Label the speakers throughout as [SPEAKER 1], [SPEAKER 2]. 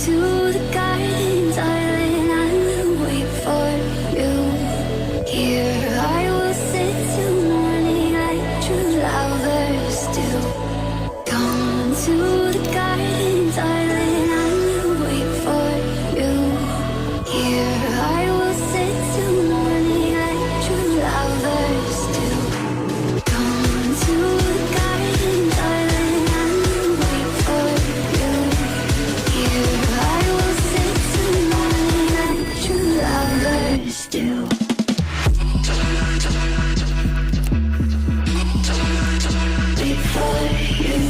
[SPEAKER 1] to the garden, darling, I will wait for you. Here I will sit till morning like true lovers do. Come to the garden, darling, I will wait for you. Here I will sit till morning like true lovers do. Come to the garden, darling, I will wait for you. Here I will sit till morning like true lovers do. Wait for you.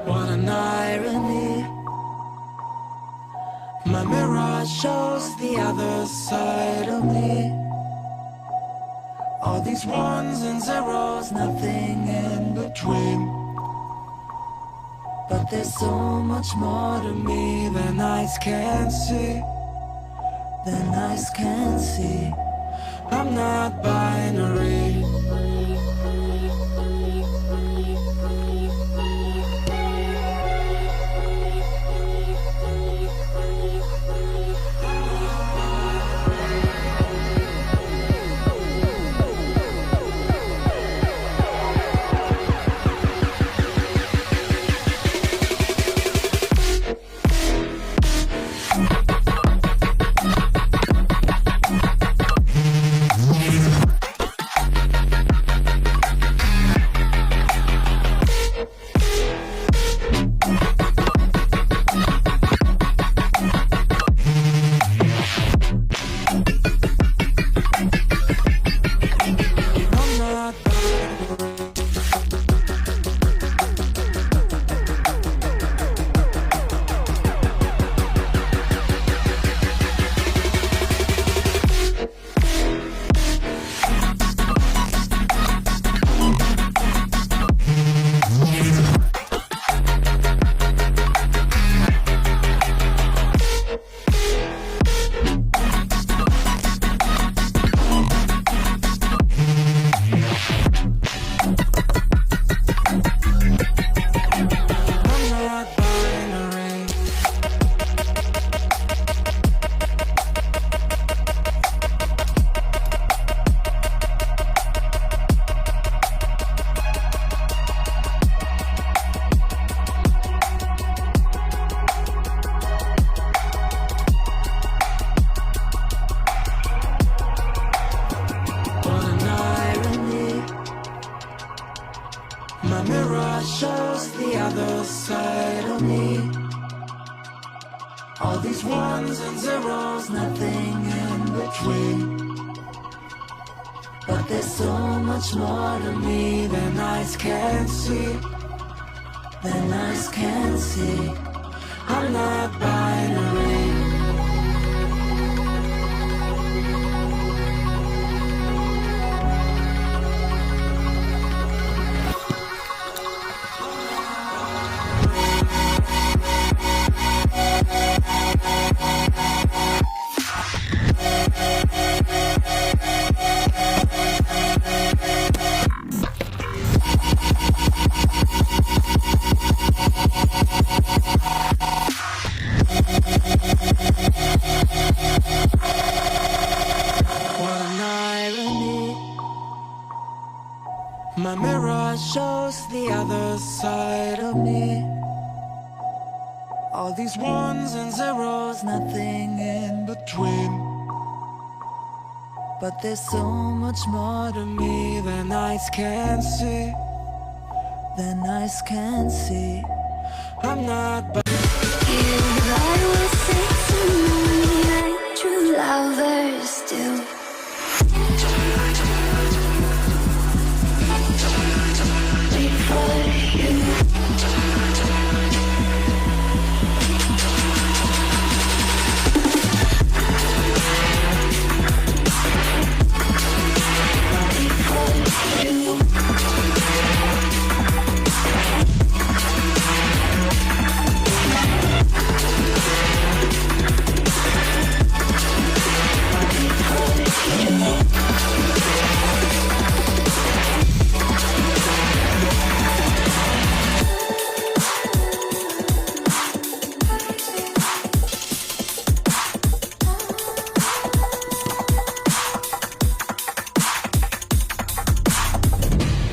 [SPEAKER 2] What an irony. My mirror shows the other side of me. All these ones and zeros, nothing in between. But there's so much more to me than eyes can see. Than eyes can see. I'm not binary. My mirror shows the other side of me. All these ones and zeros, nothing in between. But there's so much more to me than eyes can see, than eyes can see. I'm not binary. My mirror shows the other side of me. All these ones and zeros, nothing in between. But there's so much more to me than eyes can see, than eyes can see. I'm not